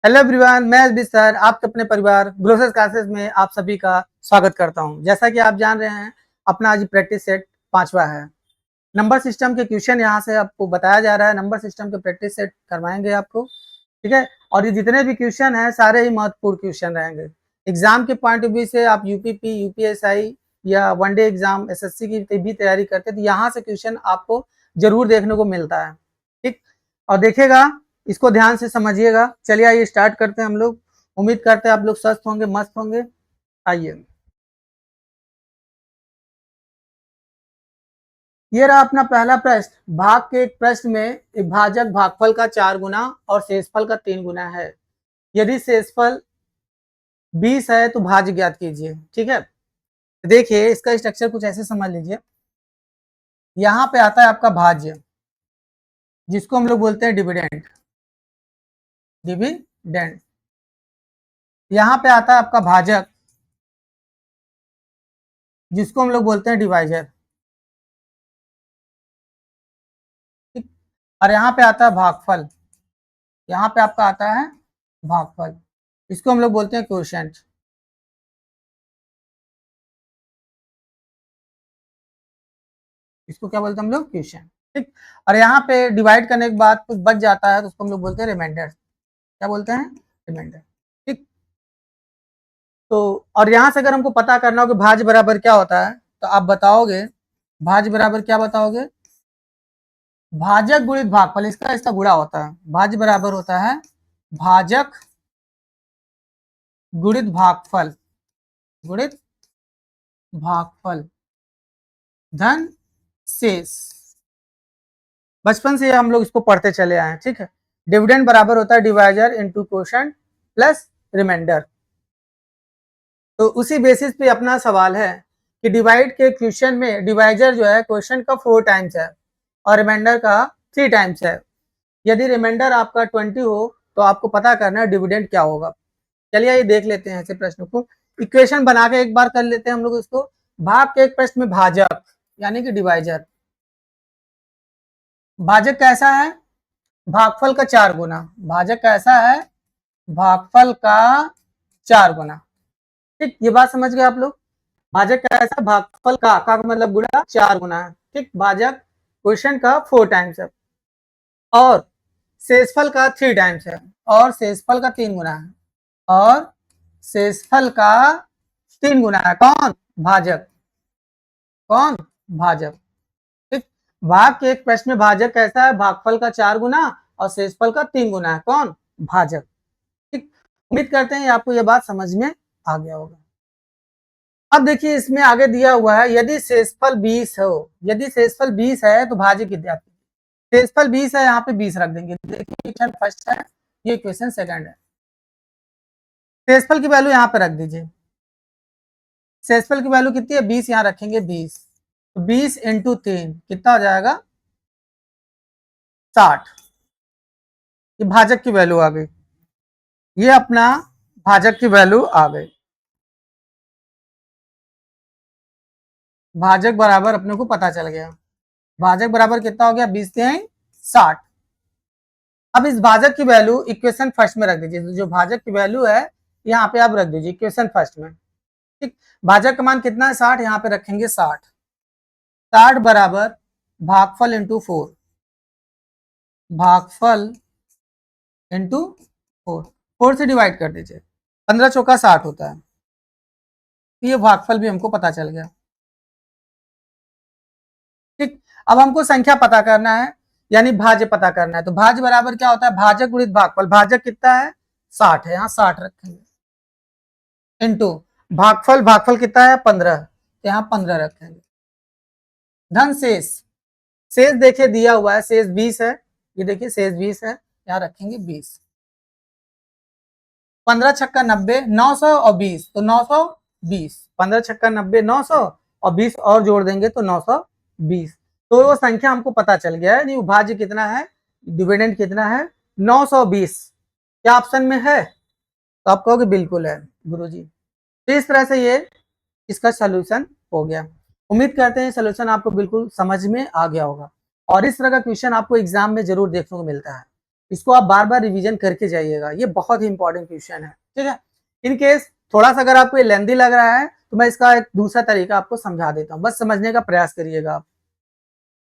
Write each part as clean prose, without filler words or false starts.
Hello everyone, मैं SB sir आपके अपने परिवार ग्लोसस क्लासेस में आप सभी का स्वागत करता हूं। जैसा कि आप जान रहे हैं, अपना आज प्रैक्टिस सेट 5वां है। नंबर सिस्टम के क्वेश्चन यहां से आपको बताया जा रहा है। नंबर सिस्टम के प्रैक्टिस सेट करवाएंगे आपको, ठीक है। और ये जितने भी क्वेश्चन हैं सारे ही महत्वपूर्ण क्वेश्चन रहेंगे। एग्जाम के पॉइंट ऑफ व्यू से आप यूपीपी, यूपीएसआई या वनडे एग्जाम, एसएससी की भी तैयारी करते हैं तो यहाँ से क्वेश्चन आपको जरूर देखने को मिलता है, ठीक। और देखिएगा, इसको ध्यान से समझिएगा। चलिए आइए स्टार्ट करते हैं हम लोग। उम्मीद करते हैं आप लोग स्वस्थ होंगे, मस्त होंगे। आइए, ये रहा अपना पहला प्रश्न। भाग के एक प्रश्न में एक भाजक भागफल का 4 गुना और शेषफल का 3 गुना है। यदि शेषफल 20 है तो भाज्य ज्ञात कीजिए, ठीक है। देखिए, इसका स्ट्रक्चर कुछ ऐसे समझ लीजिए। यहाँ पे आता है आपका भाज्य, जिसको हम लोग बोलते हैं डिविडेंड। डिविडेंड। यहाँ पे आता है आपका भाजक, जिसको हम लोग बोलते हैं डिवाइजर, ठीक। और यहाँ पे आता है भागफल। यहाँ पे आपका आता है भागफल, इसको हम लोग बोलते हैं क्वोशिएंट। इसको क्या बोलते हैं हम लोग? क्वोशिएंट, ठीक। और यहाँ पे डिवाइड करने के बाद कुछ बच जाता है तो उसको हम लोग बोलते हैं रिमाइंडर। क्या बोलते हैं? रिमाइंडर, ठीक। तो और यहाँ से अगर हमको पता करना हो कि भाज्य बराबर क्या होता है तो आप बताओगे भाज्य बराबर क्या बताओगे? भाजक गुणित भागफल, इसका इसका गुणा होता है। भाज्य बराबर होता है भाजक गुणित भागफल, गुणित भागफल धन शेष। बचपन से हम लोग इसको पढ़ते चले आए हैं, ठीक है। डिविडेंड बराबर होता है divisor into quotient plus remainder. तो उसी बेसिस पे अपना सवाल है कि डिवाइड के क्वेश्चन में डिवाइजर जो है क्वेश्चन का 4 टाइम्स है और रिमाइंडर का 3 टाइम्स है। यदि रिमाइंडर आपका 20 हो तो आपको पता करना है डिविडेंड क्या होगा। चलिए ये देख लेते हैं ऐसे प्रश्न को। इक्वेशन बना के एक बार कर लेते हैं हम लोग इसको। भाग के एक प्रश्न में भाजक यानी कि डिवाइजर। भाजक कैसा है? भागफल का 4 गुना। भाजक कैसा है? भागफल का 4 गुना, ठीक। ये बात समझ गए आप लोग? भाजक कैसा? भागफल का मतलब गुणा 4 गुना है, ठीक। भाजक क्वेश्चन का 4 टाइम्स है और शेषफल का 3 टाइम्स है और शेषफल का 3 गुना है और शेषफल का 3 गुना है। कौन? भाजक। कौन? भाजक, ठीक। भाग के एक प्रश्न में भाजक कैसा है? भागफल का 4 गुना और शेषफल का 3 गुना है। कौन? भाजक, ठीक। उम्मीद करते हैं आपको यह बात समझ में आ गया होगा। अब देखिए, इसमें आगे दिया हुआ है यदि शेषफल 20 हो, यदि शेषफल 20 है तो भाज्य कितना? शेषफल 20 है, यहाँ पे 20 रख देंगे। देखिए, क्वेश्चन फर्स्ट है, ये क्वेश्चन सेकंड है। शेषफल की वैल्यू यहाँ पे रख दीजिए। शेषफल की वैल्यू कितनी है? 20 यहाँ रखेंगे 20। तो 20 इंटू 3 कितना हो जाएगा? 60। ये भाजक की वैल्यू आ गई। ये अपना भाजक की वैल्यू आ गई। भाजक बराबर अपने को पता चल गया। भाजक बराबर कितना हो गया? 20 3 60। अब इस भाजक की वैल्यू इक्वेशन फर्स्ट में रख दीजिए। जो भाजक की वैल्यू है यहाँ पे आप रख दीजिए इक्वेशन फर्स्ट में, ठीक। भाजक का मान कितना है? 60। यहाँ पे रखेंगे 60। 60 बराबर भागफल इंटू 4। भागफल इंटू 4। 4 से डिवाइड कर दीजिए। 15 चौका 60 होता है। ये भागफल भी हमको पता चल गया, ठीक। अब हमको संख्या पता करना है, यानी भाज्य पता करना है। तो भाज्य बराबर क्या होता है? भाजक गुणित भागफल। भाजक कितना है? 60 है, यहाँ 60 रखेंगे इंटू भागफल। भागफल कितना है? 15, यहाँ 15 रखेंगे धन शेष। शेष देखिए दिया हुआ है, शेष 20 है। ये देखिए शेष 20 है, यहाँ रखेंगे 20। 15 छक्का 90, 900 और 20 तो 920। 15 छक्का 90, 900 और 20 और जोड़ देंगे तो 920। तो वो संख्या हमको पता चल गया है। नहीं, भाज्य कितना है, डिविडेंड कितना है? 920। क्या ऑप्शन में है? तो आप कहोगे बिल्कुल है गुरुजी। तो इस तरह से ये इसका सोल्यूशन हो गया। उम्मीद करते हैं सोल्यूशन आपको बिल्कुल समझ में आ गया होगा और इस तरह का क्वेश्चन आपको एग्जाम में जरूर देखने को मिलता है। इसको आप बार बार रिवीजन करके जाइएगा, ये बहुत ही इंपॉर्टेंट क्वेश्चन है, ठीक है। इन केस थोड़ा सा अगर आपको ये लेंदी लग रहा है तो मैं इसका एक दूसरा तरीका आपको समझा देता हूँ, बस समझने का प्रयास करिएगा आप,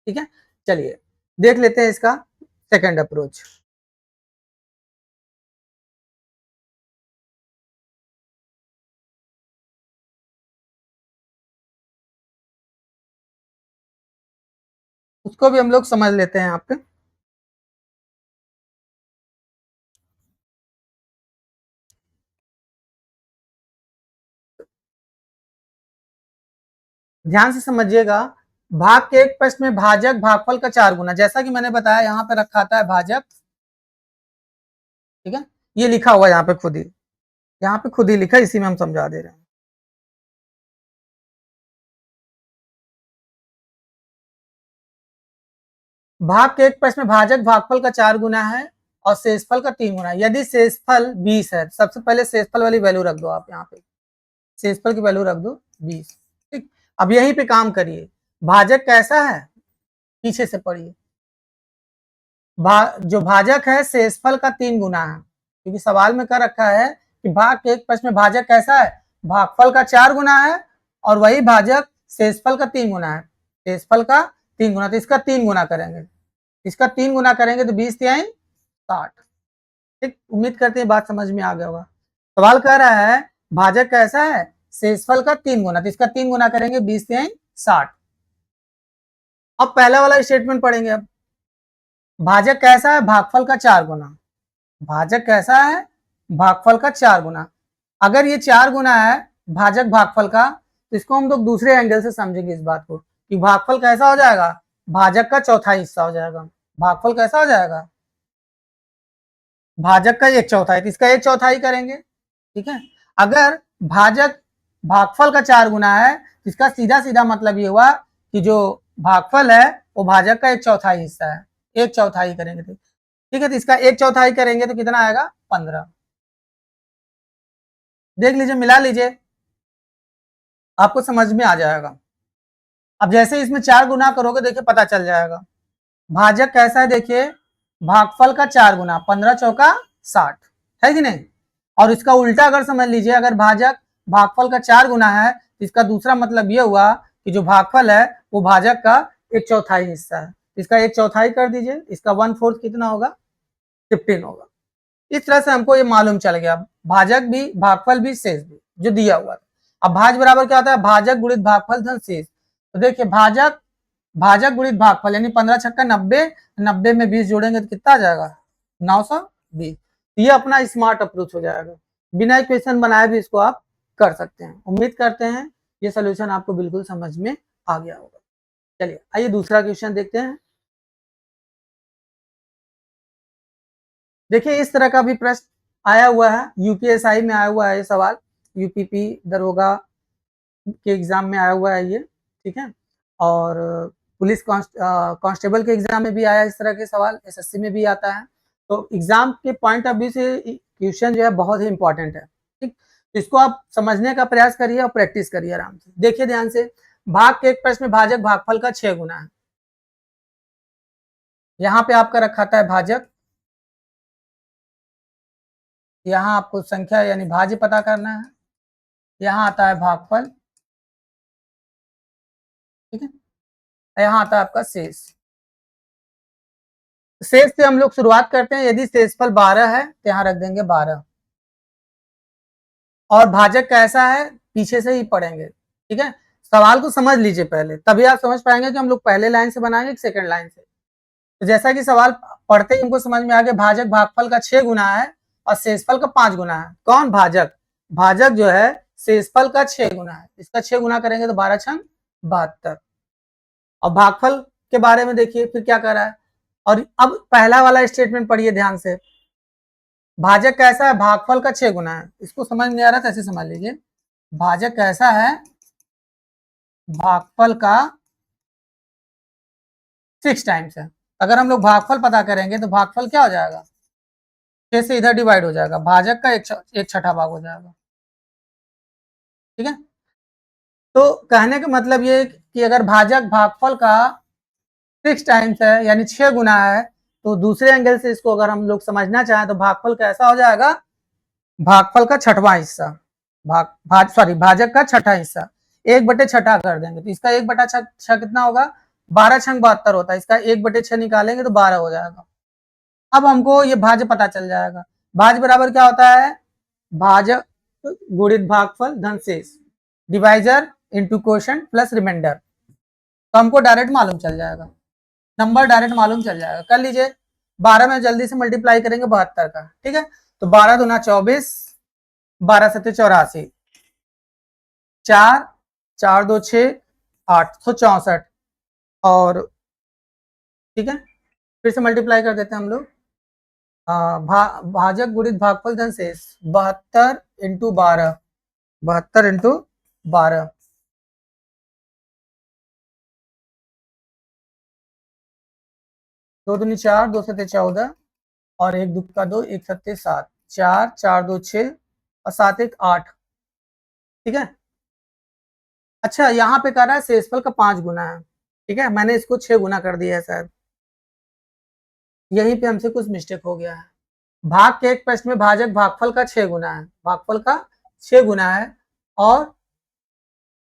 ठीक है। चलिए देख लेते हैं इसका सेकंड अप्रोच। उसको भी हम लोग समझ लेते हैं यहाँ पे। ध्यान से समझिएगा, भाग के एक प्रश्न में भाजक भागफल का 4 गुना, जैसा कि मैंने बताया यहाँ पे रखा था भाजक, ठीक है। ये लिखा हुआ है यहाँ पे खुद ही, यहाँ पे खुद ही लिखा है, इसी में हम समझा दे रहे हैं। भाग के एक प्रश्न में भाजक भागफल का 4 गुना है और शेषफल का 3 गुना है। यदि शेषफल 20 है, सबसे पहले शेषफल वाली वैल्यू रख दो आप यहाँ पे, शेषफल की वैल्यू रख दो 20, ठीक। अब यहीं पे काम करिए, भाजक कैसा है पीछे से पढ़िए, जो भाजक है शेषफल का 3 गुना है, क्योंकि सवाल में कर रखा है कि भाग के एक प्रश्न में भाजक कैसा है, भागफल का 4 गुना है और वही भाजक शेषफल का 3 गुना है, शेषफल का 3 गुना, तो इसका 3 गुना करेंगे, इसका 3 गुना करेंगे तो 20 तिहाई 60, ठीक। उम्मीद करते हैं बात समझ में आ गया होगा। सवाल कह रहा है भाजक कैसा है, शेषफल का 3 गुना, तो इसका 3 गुना करेंगे 20 तिहाई 60। अब पहला वाला स्टेटमेंट पढ़ेंगे, अब भाजक कैसा है, भागफल का 4 गुना, भाजक कैसा है, भागफल का 4 गुना। अगर ये 4 गुना है भाजक भागफल का, तो इसको हम लोग दूसरे एंगल से समझेंगे इस बात को कि भागफल कैसा हो जाएगा, भाजक का चौथाई हिस्सा हो जाएगा। भागफल कैसा हो जाएगा, भाजक का 1/4, तो इसका 1/4 करेंगे, ठीक है। अगर भाजक भागफल का 4 गुना है तो इसका सीधा सीधा मतलब ये हुआ कि जो भागफल है वो भाजक का 1/4 हिस्सा है, 1/4 करेंगे, ठीक है। तो इसका 1/4 करेंगे तो कितना आएगा 15, देख लीजिए मिला लीजिए, आपको समझ में आ जाएगा। अब जैसे इसमें 4 गुना करोगे देखिए पता चल जाएगा, भाजक कैसा है देखिए, भागफल का 4 गुना, 15 चौका 60, है कि नहीं। और इसका उल्टा अगर समझ लीजिए, अगर भाजक भागफल का 4 गुना है तो इसका दूसरा मतलब ये हुआ कि जो भागफल है वो भाजक का 1/4 हिस्सा है, इसका 1/4 कर दीजिए, इसका 1/4 कितना होगा 15 होगा। इस तरह से हमको ये मालूम चल गया, भाजक भी भागफल भी शेष भी जो दिया हुआ है। अब भाज बराबर क्या होता है, भाजक गुणित भागफल धन शेष, तो देखिए भाजक भाजक गुणित भागफल यानी 15 छक्का 90, 90 में 20 जोड़ेंगे तो कितना आ जाएगा 920। ये अपना स्मार्ट अप्रोच हो जाएगा, बिना इक्वेशन बनाए भी इसको आप कर सकते हैं। उम्मीद करते हैं ये सोल्यूशन आपको बिल्कुल समझ में आ गया होगा। चलिए आइए दूसरा क्वेश्चन देखते हैं। देखिए इस तरह का भी प्रश्न आया हुआ है, यूपीएसआई में आया हुआ है ये सवाल, यूपीपी दरोगा के एग्जाम में आया हुआ है ये, ठीक है। और पुलिस कांस्टेबल के एग्जाम में भी आया इस तरह के सवाल, एसएससी में भी आता है। तो एग्जाम के पॉइंट ऑफ व्यू से क्वेश्चन जो है बहुत ही इंपॉर्टेंट है, ठीक। इसको आप समझने का प्रयास करिए और प्रैक्टिस करिए आराम से। देखिए ध्यान से, भाग के एक प्रश्न में भाजक भागफल का 6 गुना है, यहाँ पे आपका रखा था है भाजक, यहाँ आपको संख्या यानी भाज्य पता करना है, यहाँ आता है भागफल, ठीक है, यहाँ आता है आपका शेष। शेष से हम लोग शुरुआत करते हैं, यदि शेषफल 12 है तो यहाँ रख देंगे 12, और भाजक कैसा है पीछे से ही पढ़ेंगे, ठीक है। सवाल को समझ लीजिए पहले, तभी आप समझ पाएंगे कि हम लोग पहले लाइन से बनाएंगे कि सेकंड लाइन से। तो जैसा कि सवाल पढ़ते ही हमको समझ में आ गया, भाजक भागफल का 6 गुना है और शेषफल का 5 गुना है। कौन भाजक, भाजक जो है शेषफल का 6 गुना है, इसका 6 गुना करेंगे तो 12 छंग 72। और भागफल के बारे में देखिए फिर क्या कर रहा है, और अब पहला वाला स्टेटमेंट पढ़िए ध्यान से, भाजक कैसा है, भागफल का 6 गुना है। इसको समझ नहीं आ रहा था ऐसे समझ लीजिए, भाजक कैसा है, भागफल का 6 टाइम्स है। अगर हम लोग भागफल पता करेंगे तो भागफल क्या हो जाएगा, 6 से इधर डिवाइड हो जाएगा, भाजक का 1/6 भाग हो जाएगा, ठीक है। तो कहने का मतलब ये कि अगर भाजक भागफल का 6 टाइम्स है यानी 6 गुना है, तो दूसरे एंगल से इसको अगर हम लोग समझना चाहें तो भागफल कैसा हो जाएगा, भागफल का छठवां हिस्सा, भाजक का छठा हिस्सा, 1/6 कर देंगे तो इसका 1/6 कितना होगा, 12 छंग 72 होता है, इसका 1/6 निकालेंगे तो 12 हो जाएगा। अब हमको ये भाज्य पता चल जाएगा, भाज्य बराबर क्या होता है, भाजक गुणित भागफल धन शेष, divisor into quotient plus remainder. तो हमको डायरेक्ट मालूम चल जाएगा, नंबर डायरेक्ट मालूम चल जाएगा। कर लीजिए, 12 में जल्दी से मल्टीप्लाई करेंगे 72 का, ठीक है। तो 12 दूना 24, 12 सत्ते 84, 4 4 2 6 864 और ठीक है, फिर से मल्टीप्लाई कर देते हैं हम लोग। भाजक गुणित भागफल धन शेष 72 इंटू 12, 72 इंटू 12, दो दूनी 4, 2 सत्ते 14 और 1 2 का 2, 1 सत्ते 7, 4 4 2 6 और 7 1 8, ठीक है। अच्छा, यहाँ पे कह रहा है शेषफल का 5 गुना है, ठीक है, मैंने इसको 6 गुना कर दिया है शायद, यहीं पे हमसे कुछ मिस्टेक हो गया है। भाग के एक प्रश्न में भाजक भागफल का 6 गुना है, भागफल का 6 गुना है और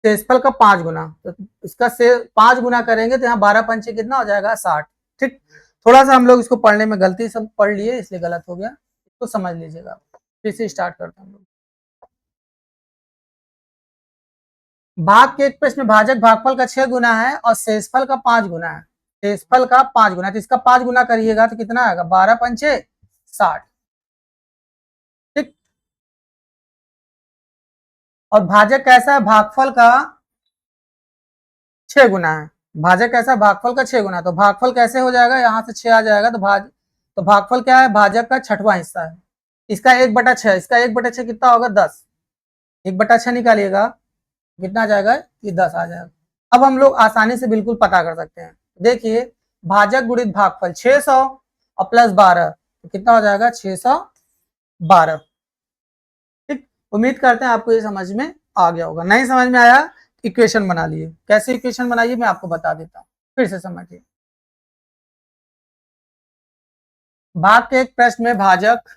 शेषफल का 5 गुना, तो इसका से 5 गुना करेंगे तो यहाँ 12 पंचे कितना हो जाएगा, 60, ठीक। थोड़ा सा हम लोग इसको पढ़ने में गलती से पढ़ लिए इसलिए गलत हो गया, इसको समझ लीजिएगा। फिर से स्टार्ट करते हैं हम लोग। भाग के एक प्रश्न में भाजक भागफल का 6 गुना है और शेषफल का 5 गुना है, शेषफल का 5 गुना, तो इसका 5 गुना करिएगा तो कितना आएगा, 12 पंचे 60, ठीक। और भाजक कैसा है, भागफल का 6 गुना है, भाजक कैसा, भागफल का 6 गुना, तो भागफल कैसे हो जाएगा, यहाँ से 6 आ जाएगा तो भागफल क्या है, भाजक का छठवां हिस्सा है, इसका 1/6, इसका 1/6 कितना होगा, 10, 1/6 निकालिएगा कितना आ जाएगा, ये 10 आ जाएगा। अब हम लोग आसानी से बिल्कुल पता कर सकते हैं, देखिए भाजक गुणित भागफल 600 और प्लस 12 तो कितना हो जाएगा, 612, ठीक। उम्मीद करते हैं आपको ये समझ में आ गया होगा, नहीं समझ में आया इक्वेशन बना लिए, कैसे इक्वेशन बनाइए मैं आपको बता देता हूँ, फिर से समझिए। भाग के एक प्रश्न में भाजक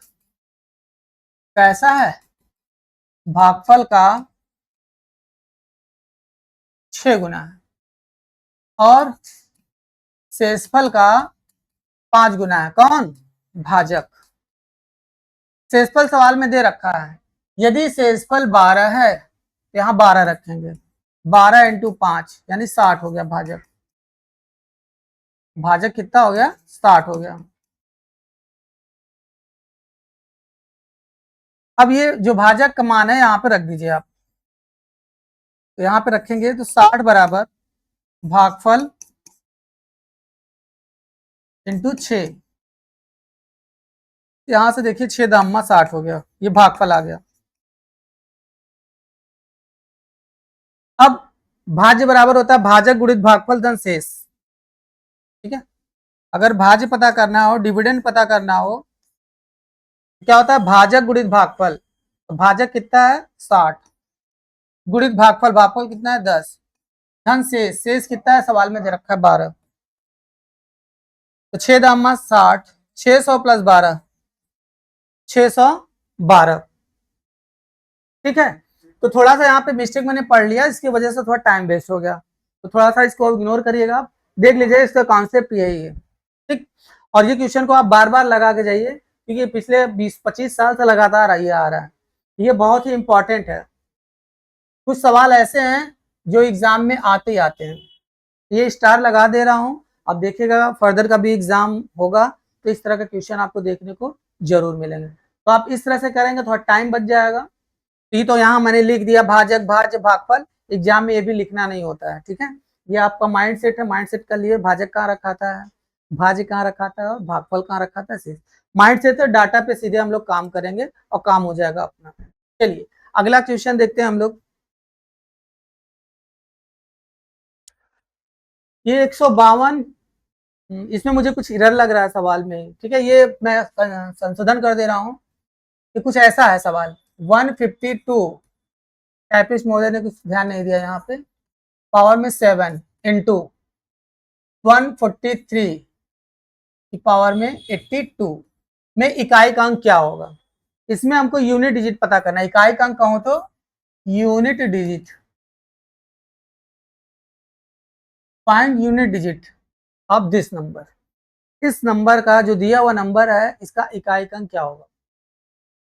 कैसा है, भागफल का 6 गुना है और शेषफल का 5 गुना है, कौन, भाजक। शेषफल सवाल में दे रखा है, यदि शेषफल 12 है तो यहाँ 12 रखेंगे, 12 इंटू 5 यानी 60 हो गया भाजक, भाजक कितना हो गया, 60 हो गया। अब ये जो भाजक का मान है यहाँ पे रख दीजिए आप, तो यहाँ पे रखेंगे तो 60 बराबर भागफल इंटू 6, यहां से देखिए 6 दामा 60 हो गया, ये भागफल आ गया। अब भाज्य बराबर होता है भाजक गुणित भागफल धन शेष, ठीक है। अगर भाज्य पता करना हो, डिविडेंड पता करना हो, क्या होता है, भाजक गुणित भागफल, तो भाजक कितना है 60 गुणित भागफल, भागफल कितना है 10, धन शेष, शेष कितना है सवाल में दे रखा है 12, तो 6 दामा 60, 600 प्लस 12 612, ठीक है। तो थोड़ा सा यहाँ पे मिस्टेक मैंने पढ़ लिया, इसकी वजह से थोड़ा टाइम वेस्ट हो गया, तो थोड़ा सा इसको इग्नोर करिएगा, आप देख लीजिए इसका कॉन्सेप्ट यही है, ठीक। और ये क्वेश्चन को आप बार बार लगा के जाइए, क्योंकि पिछले 20-25 साल से लगातार ये आ रहा है, ये बहुत ही इंपॉर्टेंट है। कुछ सवाल ऐसे हैं जो एग्जाम में आते ही आते हैं, ये स्टार लगा दे रहा हूँ, अब देखिएगा फर्दर का भी एग्जाम होगा तो इस तरह का क्वेश्चन आपको देखने को जरूर मिलेंगे, तो आप इस तरह से करेंगे थोड़ा टाइम बच जाएगा। ये तो यहाँ मैंने लिख दिया भाजक भाज्य भागफल, एग्जाम में ये भी लिखना नहीं होता है, ठीक है। ये आपका माइंड सेट है, माइंड सेट कर लिए भाजक कहाँ रखा था है, भाज्य कहाँ रखा था और भागफल कहाँ रखा था, सिर्फ माइंड सेट है, डाटा पे सीधे हम लोग काम करेंगे और काम हो जाएगा अपना। चलिए अगला क्वेश्चन देखते हैं हम लोग, ये 152, इसमें मुझे कुछ एरर लग रहा है सवाल में, ठीक है, ये मैं संशोधन कर दे रहा हूँ कि कुछ ऐसा है सवाल 152, टाइपिस्ट महोदय ने कुछ ध्यान नहीं दिया यहाँ पे, पावर में 7 इंटू 143 की पावर में 82 में इकाई का अंक क्या होगा। इसमें हमको यूनिट डिजिट पता करना है। इकाई का अंक कहूं तो unit digit, find unit digit of this number. इस नंबर का जो दिया हुआ नंबर है इसका इकाई का अंक क्या होगा।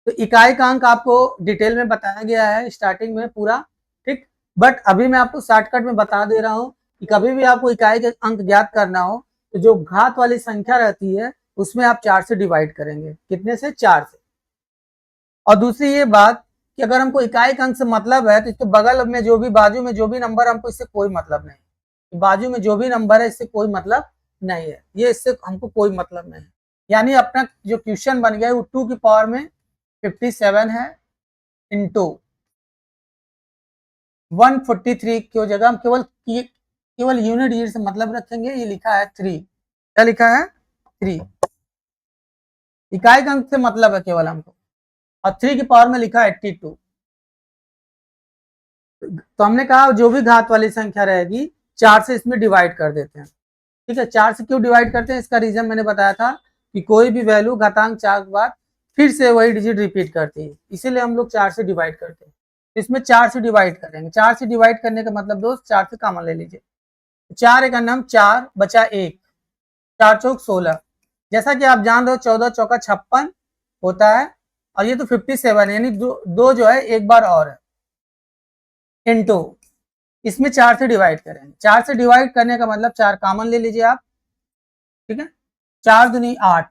तो इकाई का अंक आपको डिटेल में बताया गया है स्टार्टिंग में पूरा, ठीक। बट अभी मैं आपको शॉर्टकट में बता दे रहा हूँ कि कभी भी आपको इकाई का अंक ज्ञात करना हो तो जो घात वाली संख्या रहती है उसमें आप 4 से डिवाइड करेंगे। कितने से? 4 से। और दूसरी ये बात कि अगर हमको इकाई का अंक से मतलब है तो इसके बगल में जो भी, बाजू में जो भी नंबर, हमको इससे कोई मतलब नहीं। बाजू में जो भी नंबर है इससे कोई मतलब नहीं है, ये इससे हमको कोई मतलब नहीं है। यानी अपना जो क्वेश्चन बन गया है वो 2 की पावर में 57 है इंटू 143 की जगह हम केवल यूनिट डिजिट से मतलब रखेंगे। ये लिखा है 3। क्या लिखा है? 3। इकाई का अंक से मतलब है केवल हमको, और 3 की पावर में लिखा है 82। तो हमने कहा जो भी घात वाली संख्या रहेगी 4 से इसमें डिवाइड कर देते हैं, ठीक है। 4 से क्यों डिवाइड करते हैं इसका रीजन मैंने बताया था कि कोई भी वैल्यू घातांक 4 के बाद फिर से वही डिजिट रिपीट करती है, इसीलिए हम लोग 4 से डिवाइड करते हैं। इसमें 4 से डिवाइड करेंगे। 4 से डिवाइड करने का मतलब दोस्त 4 से कॉमन ले लीजिए। 4 एक अन्नम 4 बचा 1, 4 चौक 16। जैसा कि आप जान रहे हो 14 चौका 56 होता है, और ये तो 57 यानी दो जो है एक बार और है, इनटू इसमें 4 से डिवाइड करेंगे। 4 से डिवाइड करने का मतलब 4 कॉमन ले लीजिए आप, ठीक है। 4 दूनी 8,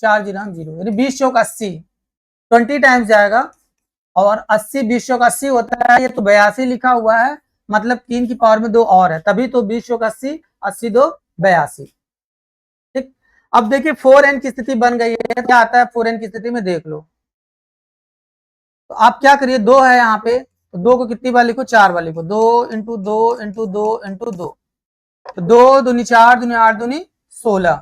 4 जीरो 0, यानी 20 चौक 80, 20 टाइम्स जाएगा। और 80 20 चौक 80 होता है, ये तो 82 लिखा हुआ है, मतलब 3 की पावर में 2 और है, तभी तो 20 चौक 80, 80 2 82, ठीक। अब देखिए 4n की स्थिति बन गई है। क्या आता है 4n की स्थिति में, देख लो। तो आप क्या करिए, 2 है यहाँ पे, तो 2 को कितनी बार लिखो? 4 बार लिखो। 2 इंटू 2 इंटू 2 इंटू 2, तो 2 दूनी 4 दूनी 8 दूनी 16।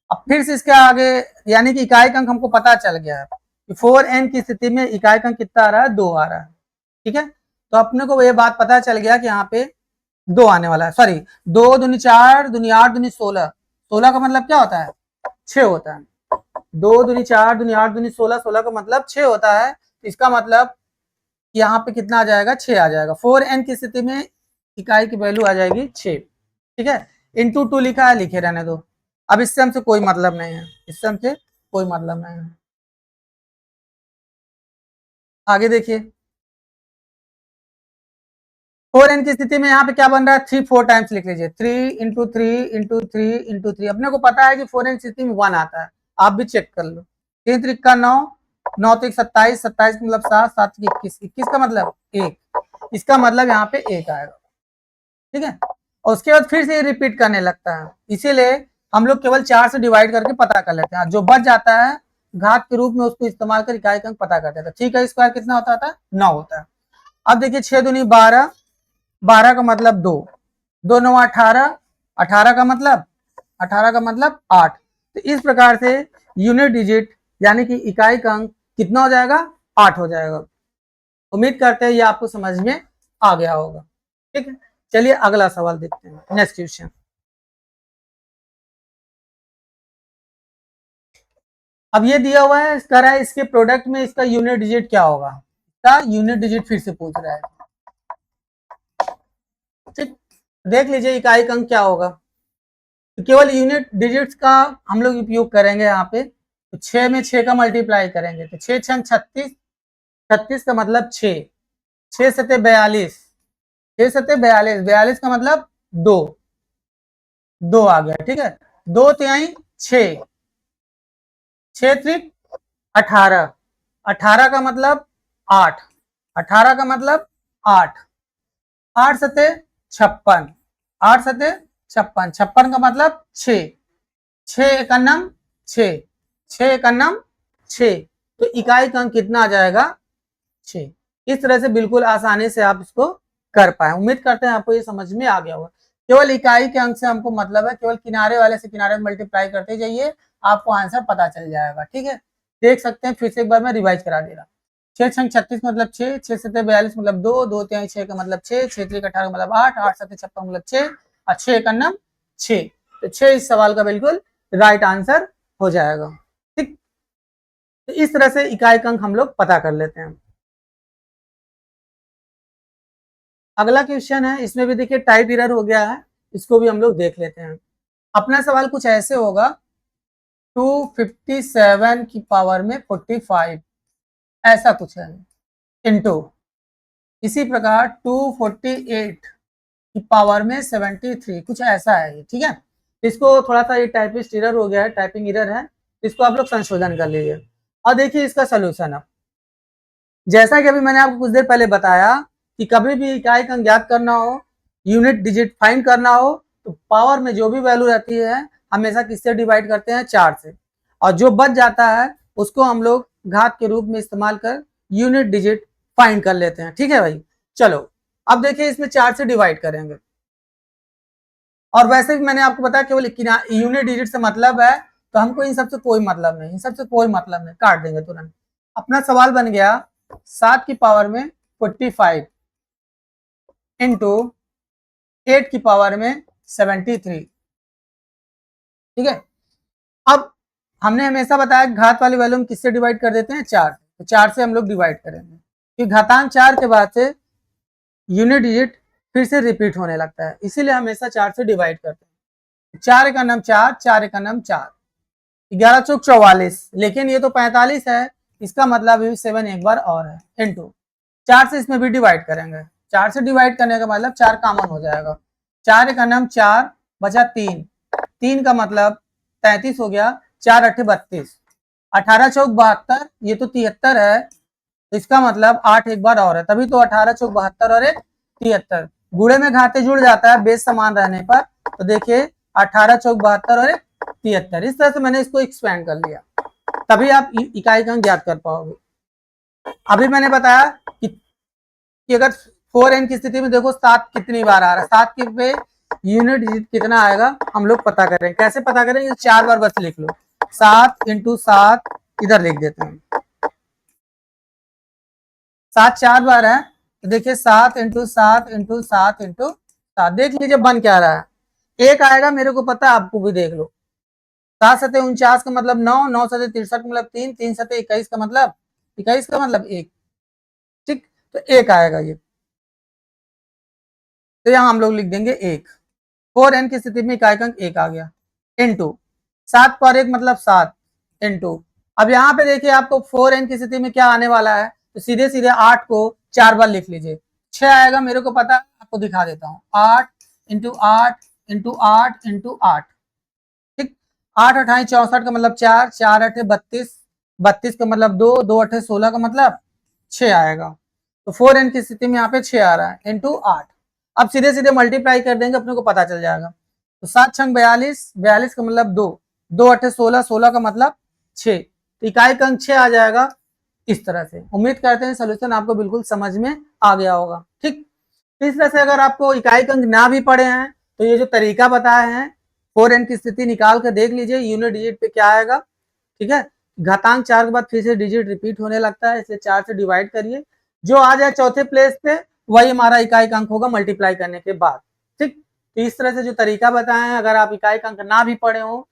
अब फिर से इसके आगे यानी कि इकाई का अंक हमको पता चल गया है कि 4n की स्थिति में इकाई का अंक कितना आ रहा है? 2 आ रहा है, ठीक है। तो अपने को ये बात पता चल गया कि यहाँ पे 2 आने वाला है। सॉरी, 2 दूनी 4 दूनी 8 दूनी 16, 16 का मतलब क्या होता है? 6 होता है। 2 दूनी 4 दूनी 8 दूनी 16, 16 का मतलब 6 होता है। तो इसका मतलब यहाँ पे कितना आ जाएगा? 6 आ जाएगा। 4n की स्थिति में इकाई की वैल्यू आ जाएगी 6, ठीक है। इंटू 2 लिखा है, लिखे रहने दो। अब इससे हमसे कोई मतलब नहीं है, इससे हमसे कोई मतलब नहीं है। आगे देखिए 4n की स्थिति में यहाँ पे क्या बन रहा है? 3 4 टाइम्स लिख लीजिए। 3 इंटू 3 इंटू 3 इंटू 3। अपने को पता है कि 4n की स्थिति में 1 आता है, आप भी चेक कर लो। 3 3 का 9, 9 3 27, 27 मतलब 7, 7 21, 21 का मतलब 1, इसका मतलब यहाँ पे 1 आएगा, ठीक है। और उसके बाद फिर से ये रिपीट करने लगता है, इसीलिए हम लोग केवल 4 से डिवाइड करके पता कर लेते हैं। जो बच जाता है घात के रूप में उसको इस्तेमाल कर इकाई का अंक पता कर देता है, ठीक है। स्क्वायर कितना होता था? 9 होता है। अब देखिए 6 दूनी 12, 12 का मतलब 2, 2 9 18, 18 का मतलब 8। तो इस प्रकार से यूनिट डिजिट यानी कि इकाई का अंक कितना हो जाएगा? 8 हो जाएगा। उम्मीद करते हैं ये आपको समझ में आ गया होगा, ठीक है। चलिए अगला सवाल देखते हैं, नेक्स्ट क्वेश्चन। अब ये दिया हुआ है, कह रहा है इसके प्रोडक्ट में इसका यूनिट डिजिट क्या होगा। इसका यूनिट डिजिट फिर से पूछ रहा है, ठीक। देख लीजिए इकाई का अंक क्या होगा। तो केवल यूनिट डिजिट्स का हम लोग उपयोग करेंगे यहाँ पे। तो 6 में 6 का मल्टीप्लाई करेंगे तो 6 6 36, 36 का मतलब 6, 6 सते 42, 6 सते 42, 42 का मतलब 2, 2 आ गया, ठीक है। 2 तिहाई 6, 6 त्रिक 18, 18 का मतलब 8, 18 का मतलब 8, 8 सते 56, 8 सते 56, 56 का मतलब 6, 6 एक अन्नम 6, 6 एक अन्नम 6। तो इकाई का अंक कितना आ जाएगा? 6। इस तरह से बिल्कुल आसानी से आप इसको कर पाए। उम्मीद करते हैं आपको ये समझ में आ गया होगा। केवल इकाई के अंक से हमको मतलब है, केवल किनारे वाले से किनारे मल्टीप्लाई करते जाइए, आपको आंसर पता चल जाएगा, ठीक है। देख सकते हैं, फिर से एक बार मैं रिवाइज करा दे रहा। 6 छंग 36 मतलब 6, 6 सते 42 मतलब 2, 2 तिहाई 6 का मतलब 6, 6 त्रिक 18 मतलब 8, 8 सते 56 मतलब 6, और 6 का नाम 6। तो 6 इस सवाल का बिल्कुल राइट आंसर हो जाएगा। ठीक, तो इस तरह से इकाई अंक हम लोग पता कर लेते हैं। अगला क्वेश्चन है, इसमें भी देखिए टाइप एरर हो गया है, इसको भी हम लोग देख लेते हैं। अपना सवाल कुछ ऐसे होगा, 257 की पावर में 45 ऐसा कुछ है, इनटू इसी प्रकार 248 की पावर में 73 कुछ ऐसा है ये। ठीक है, इसको थोड़ा सा ये टाइपिस्ट एरर हो गया है, टाइपिंग एरर है, इसको आप लोग संशोधन कर लीजिए। और देखिए इसका सोल्यूशन। अब जैसा कि अभी मैंने आपको कुछ देर पहले बताया कि कभी भी इकाई का ज्ञात करना हो, यूनिट डिजिट फाइंड करना हो, तो पावर में जो भी वैल्यू रहती है हमेशा किससे डिवाइड करते हैं, 4 से, और जो बच जाता है उसको हम लोग घात के रूप में इस्तेमाल कर यूनिट डिजिट फाइंड कर लेते हैं। ठीक है भाई, चलो अब देखिए इसमें 4 से डिवाइड करेंगे, और वैसे भी मैंने आपको बताया केवल यूनिट डिजिट से मतलब है, तो हमको इन सबसे कोई मतलब नहीं, इन सबसे कोई मतलब नहीं, काट देंगे तुरंत। अपना सवाल बन गया 7 की पावर में 45 इंटू 8 की पावर में 73। ठीक है, अब हमने हमेशा बताया घात वाली वैल्यू हम किससे डिवाइड कर देते हैं, 4, तो 4 से हम लोग डिवाइड करेंगे, कि घातांक 4 के बाद से यूनिट डिजिट फिर से रिपीट होने लगता है, इसीलिए हमेशा 4 से डिवाइड करते हैं। 4 का नाम 4, 4 का नाम 4, 11 चौक 44, लेकिन ये तो 45 है, इसका मतलब 7 एक बार और है, इनटू 4 से इसमें भी डिवाइड करेंगे, 4 से डिवाइड करने का मतलब 4 कॉमन हो जाएगा, 4 का नाम 4 बचा 3, 3 का मतलब 33 हो गया, 4 अट्ठे 32, 18 चौक 72, ये तो 73 है, तो इसका मतलब 8 एक बार और है, तभी तो 18 चौक 72 और 73, गुणे में घाते जुड़ जाता है बेस समान रहने पर, तो देखिए 18 चौक 72 और 73, इस तरह से मैंने इसको एक्सपेंड कर लिया, तभी आप इकाई का अंक ज्ञात कर पाओगे। अभी मैंने बताया कि अगर 4n की स्थिति में देखो 7 कितनी बार आ रहा है, 7 के पे यूनिट डिजिट कितना आएगा हम लोग पता करें, कैसे पता करेंगे, 4 बार बस लिख लो, 7 इंटू 7 इधर लिख देते हैं, 7 4 बार है, तो देखिए 7 इंटू 7 इंटू 7 इंटू 7, देख लीजिए बन क्या रहा है, एक आएगा, मेरे को पता है, आपको भी देख लो, 7 सते 49 का मतलब 9, 9 सते 63 का मतलब 3, 3 सते 21 का मतलब 21 का मतलब 1। ठीक, तो 1 आएगा ये, तो यहां हम लोग लिख देंगे 1। 4n की स्थिति में इकाई अंक 1 आ गया, इनटू 7 पर 1 मतलब 7, इनटू अब यहाँ पे देखिए आपको 4n की स्थिति में क्या आने वाला है, तो सीधे सीधे 8 को 4 बार लिख लीजिए, 6 आएगा, मेरे को पता, आपको दिखा देता हूँ, 8 इंटू 8 इंटू 8 इंटू 8। ठीक, 8 अठाई 64 का मतलब 4, 4 अठे 32, 32 का मतलब 2, 2 अठे 16 का मतलब 6 आएगा, तो 4n की स्थिति में यहाँ पे 6 आ रहा है, इंटू 8। अब सीधे सीधे मल्टीप्लाई कर देंगे, अपने को पता चल जाएगा, तो 7 छंग 42, 42 का मतलब 2, 2 अठे 16, 16 का मतलब 6, तो इकाई का अंक 6 आ जाएगा। इस तरह से उम्मीद करते हैं सोल्यूशन आपको बिल्कुल समझ में आ गया होगा। ठीक, इस तरह से अगर आपको इकाई का अंक ना भी पड़े हैं, तो ये जो तरीका बताए हैं, 4n की स्थिति निकाल कर देख लीजिए यूनिट डिजिट पे क्या आएगा। ठीक है, घातांक 4 के बाद फिर से डिजिट रिपीट होने लगता है, इसलिए 4 से डिवाइड करिए, जो आ जाए चौथे प्लेस पे वही हमारा इकाई का अंक होगा मल्टीप्लाई करने के बाद। ठीक, तो इस तरह से जो तरीका बताए हैं, अगर आप इकाई का अंक ना भी पढ़े हो,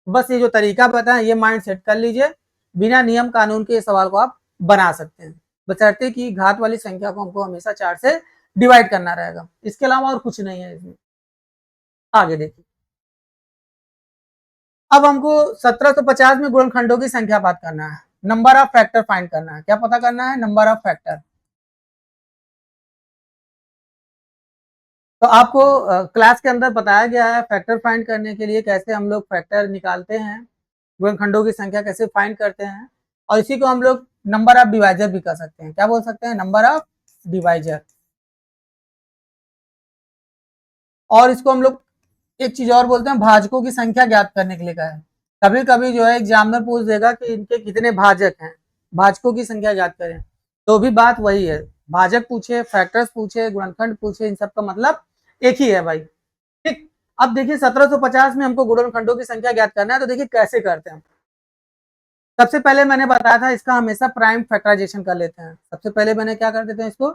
बस ये जो तरीका बताए ये माइंड सेट कर लीजिए, बिना नियम कानून के सवाल को आप बना सकते हैं, बशर्ते कि घात वाली संख्या को हमको हमेशा 4 से डिवाइड करना रहेगा, इसके अलावा और कुछ नहीं है इसमें। आगे देखिए, अब हमको 1750 में गुणनखंडों की संख्या बात करना है, नंबर ऑफ फैक्टर फाइंड करना है, क्या पता करना है, नंबर ऑफ फैक्टर। तो आपको क्लास के अंदर बताया गया है फैक्टर फाइंड करने के लिए कैसे हम लोग फैक्टर निकालते हैं, गुणनखंडों की संख्या कैसे फाइंड करते हैं, और इसी को हम लोग नंबर ऑफ डिवाइजर भी कर सकते हैं, क्या बोल सकते हैं, नंबर ऑफ डिवाइजर। और इसको हम लोग एक चीज और बोलते हैं, भाजकों की संख्या ज्ञात करने के लिए कहा है, कभी कभी जो है एग्जामिनर पूछ देगा कि इनके कितने भाजक हैं, भाजकों की संख्या ज्ञात करें, तो भी बात वही है, भाजक पूछे, फैक्टर्स पूछे, गुणनखंड पूछे, इन सब का मतलब एक ही है भाई। ठीक, अब देखिए 1750 में हमको गुणनखंडों की संख्या ज्ञात करना है, तो देखिए कैसे करते हैं। सबसे पहले मैंने बताया था इसका हमेशा प्राइम फैक्टराइजेशन कर लेते हैं, सबसे पहले मैंने क्या कर देते हैं, इसको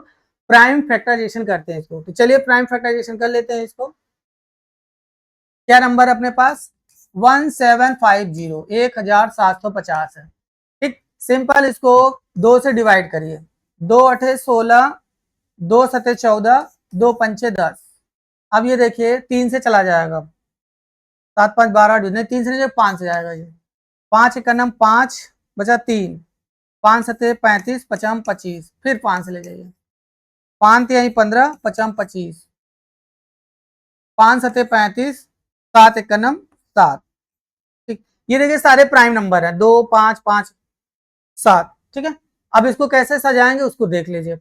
प्राइम फैक्टराइजेशन करते हैं इसको, तो चलिए प्राइम फैक्टराइजेशन कर लेते हैं इसको। क्या नंबर अपने पास 1750 1750 है। ठीक, सिंपल इसको 2 से डिवाइड करिए, 2 अठे 16, 2 सते 14, 2 पंचे 10। अब ये देखिए 3 से चला जाएगा, 7 5 12 नहीं, 3 से नहीं 5 से जाएगा ये, 5 एकनम 5 बचा 3, 5 सते 35, 55 25, फिर 5 से ले जाइए, 5 तिहाई 15, 55 25, 5 सते 35, 7 एकनम 7। ठीक, ये देखिए सारे प्राइम नंबर है, 2 5 5 7। ठीक है, अब इसको कैसे सजाएंगे उसको देख लीजिए।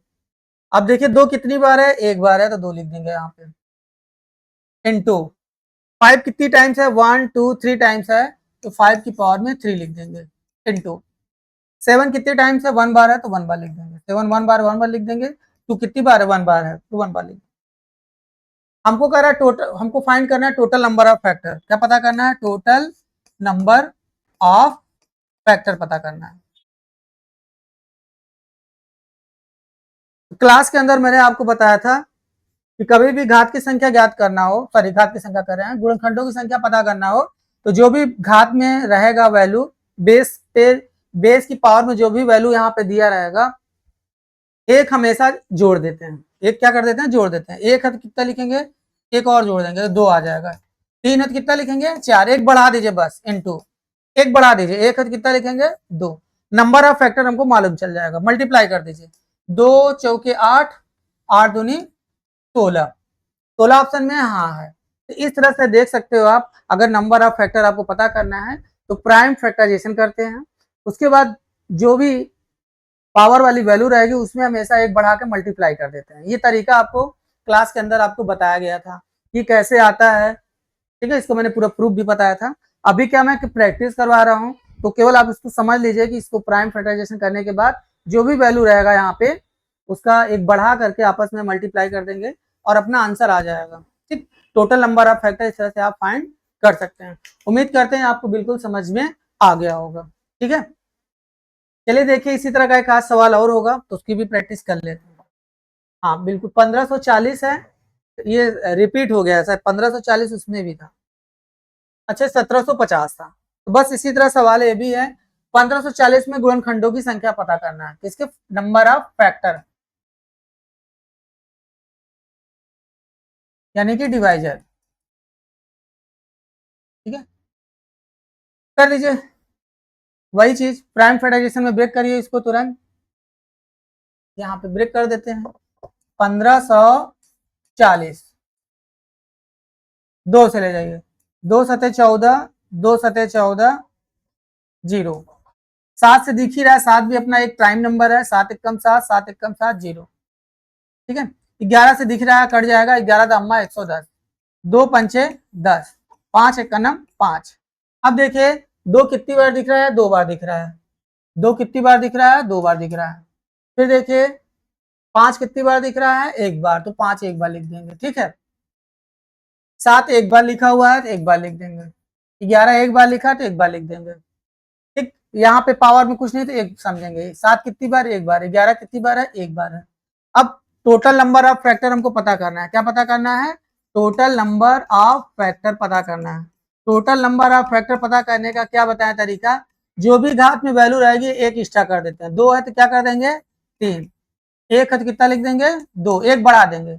अब देखिए 2 कितनी बार है, एक बार है, तो 2 लिख देंगे यहाँ पे। इनटू 5 कितनी टाइम्स है, 1 2 3 टाइम्स है, तो 5 की पावर में 3 लिख देंगे। इनटू 7 कितने टाइम्स है, 1 बार है, तो 1 बार लिख देंगे। 7 1 बार 1 बार लिख देंगे। 2 कितनी बार है, 1 बार है, तो 1 बार लिख देंगे। हमको कह रहा है टोटल, हमको फाइंड करना है टोटल नंबर ऑफ फैक्टर। क्या पता करना है, टोटल नंबर ऑफ फैक्टर पता करना है। क्लास के अंदर मैंने आपको बताया था कि कभी भी घात की संख्या ज्ञात करना हो, सॉरी घात की संख्या कर रहे हैं, गुणनखंडों की संख्या पता करना हो, तो जो भी घात में रहेगा वैल्यू, बेस पे, बेस की पावर में जो भी वैल्यू यहाँ पे दिया रहेगा, एक हमेशा जोड़ देते हैं। एक क्या कर देते हैं, जोड़ देते हैं। एक हद कितना लिखेंगे, एक और जोड़ देंगे, तो 2 आ जाएगा। 3 हद कितना लिखेंगे, 4, एक बढ़ा दीजिए बस, इनटू एक बढ़ा दीजिए, एक हद कितना लिखेंगे, 2। नंबर ऑफ फैक्टर हमको मालूम चल जाएगा, मल्टीप्लाई कर दीजिए, 2 चौके 8, 8 दूनी 16, 16 ऑप्शन में हाँ है। तो इस तरह से देख सकते हो आप, अगर नंबर ऑफ फैक्टर आपको पता करना है तो प्राइम फैक्टराइजेशन करते हैं, उसके बाद जो भी पावर वाली वैल्यू रहेगी उसमें हमेशा एक बढ़ा के मल्टीप्लाई कर देते हैं। ये तरीका आपको क्लास के अंदर आपको बताया गया था कि कैसे आता है। ठीक है, इसको मैंने पूरा प्रूफ भी बताया था। अभी क्या मैं प्रैक्टिस करवा रहा हूँ, तो केवल आप इसको समझ लीजिए कि इसको प्राइम फैक्टराइजेशन करने के बाद जो भी वैल्यू रहेगा यहाँ पे उसका एक बढ़ा करके आपस में मल्टीप्लाई कर देंगे और अपना आंसर आ जाएगा। ठीक, टोटल नंबर ऑफ फैक्टर इस तरह से आप फाइंड कर सकते हैं। उम्मीद करते हैं आपको बिल्कुल समझ में आ गया होगा। ठीक है, चलिए देखिए इसी तरह का एक आज सवाल और होगा तो उसकी भी प्रैक्टिस कर लेते हैं। हाँ बिल्कुल, 1540 है, ये रिपीट हो गया है सर, 1540 उसमें भी था। अच्छा 1750 था, तो बस इसी तरह सवाल ये भी है। 1540 में गुणनखंडों की संख्या पता करना है, किसके, नंबर ऑफ फैक्टर, यानी कि डिवाइजर। ठीक है, कर लीजिए वही चीज, प्राइम फैक्टराइजेशन में ब्रेक करिए इसको तुरंत, यहाँ पे ब्रेक कर देते हैं। 1540 2 से ले जाइए, 2 सते 14, 2 सते 14, 0। 7 से दिख ही रहा है, 7 भी अपना एक प्राइम नंबर है, 7 एकम 7, 7 एकम 7, 0। ठीक है, 11 से दिख रहा है, कट जाएगा, 11 दम्मा 110, 2 पंचे 10, 5 एकम 5। अब देखिए 2 कितनी बार दिख रहा है, 2 बार दिख रहा है। 2 कितनी बार दिख रहा है, 2 बार दिख रहा है। फिर देखिए 5 कितनी बार दिख रहा है, 1 बार, तो 5 एक बार लिख देंगे। ठीक है, 7 एक बार लिखा हुआ है तो 1 बार लिख देंगे। 11 एक बार लिखा तो 1 बार लिख देंगे। ठीक, यहाँ पे पावर में कुछ नहीं तो एक समझेंगे। 7 कितनी बार, 1 बार। 11 कितनी बार है, 1 बार है। अब टोटल नंबर ऑफ फैक्टर हमको पता करना है। क्या पता करना है, टोटल नंबर ऑफ फैक्टर पता करना है। टोटल नंबर ऑफ फैक्टर पता करने का क्या बताया तरीका, जो भी घात में वैल्यू रहेगी एक एक्स्ट्रा कर देते हैं। 2 है तो क्या कर देंगे, 3। 1 है तो कितना लिख देंगे, 2, एक बढ़ा देंगे।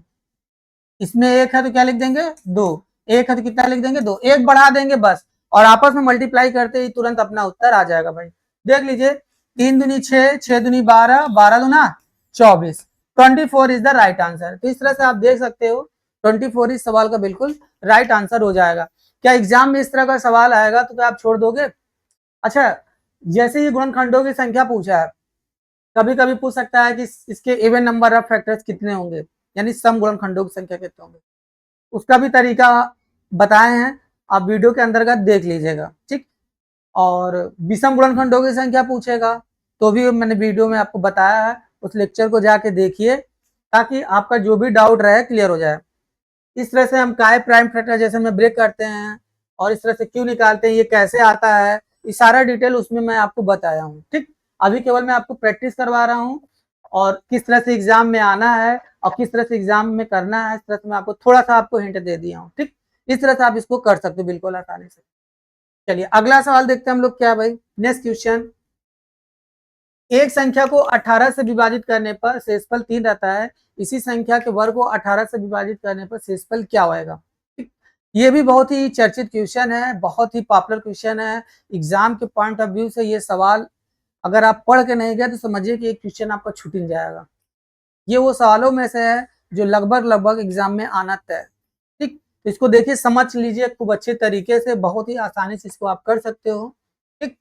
इसमें 1 है तो क्या लिख देंगे, 2। 1 है तो कितना लिख देंगे, 2, एक बढ़ा देंगे बस, और आपस में मल्टीप्लाई करते ही तुरंत अपना उत्तर आ जाएगा भाई। देख लीजिए, 3 दूनी 6, 6 दूनी 12, 12 दूना 24, 24 इज द राइट आंसर। तो इस तरह से आप देख सकते हो 24 इस सवाल का बिल्कुल राइट आंसर हो जाएगा। क्या एग्जाम में इस तरह का सवाल आएगा तो क्या आप छोड़ दोगे? अच्छा, जैसे ही गुणनखंडों की संख्या पूछा है, कभी कभी पूछ सकता है कि इसके इवन नंबर ऑफ फैक्टर्स कितने होंगे, यानी सम गुणनखंडों की संख्या कितने होंगे, उसका भी तरीका बताए हैं, आप वीडियो के अंतर्गत देख लीजिएगा। ठीक, और विषम गुणनखंडों की संख्या पूछेगा तो भी मैंने वीडियो में आपको बताया है, उस लेक्चर को जाके देखिए ताकि आपका जो भी डाउट रहे क्लियर हो जाए। इस तरह से हम काय प्राइम फैक्टराइजेशन में ब्रेक करते हैं और इस तरह से क्यों निकालते हैं, ये कैसे आता है, ये सारा डिटेल उसमें मैं आपको बताया हूँ। ठीक, अभी केवल मैं आपको प्रैक्टिस करवा रहा हूँ और किस तरह से एग्जाम में आना है और किस तरह से एग्जाम में करना है, इस तरह से मैं आपको थोड़ा सा आपको हिंट दे दिया हूँ। ठीक, इस तरह से आप इसको कर सकते हो बिल्कुल आसानी से। चलिए अगला सवाल देखते हैं हम लोग क्या भाई। नेक्स्ट क्वेश्चन, एक संख्या को 18 से विभाजित करने पर शेषफल 3 रहता है, इसी संख्या के वर्ग को 18 से विभाजित करने पर शेषफल क्या होएगा। ये भी बहुत ही चर्चित क्वेश्चन है, बहुत ही पॉपुलर क्वेश्चन है। एग्जाम के पॉइंट ऑफ व्यू से ये सवाल अगर आप पढ़ के नहीं गए तो समझिए कि एक क्वेश्चन आपका छूट ही जाएगा। ये वो सवालों में से है जो लगभग लगभग एग्जाम में आना तय। ठीक, तो इसको देखिए, समझ लीजिए खूब अच्छे तरीके से, बहुत ही आसानी से इसको आप कर सकते हो। ठीक,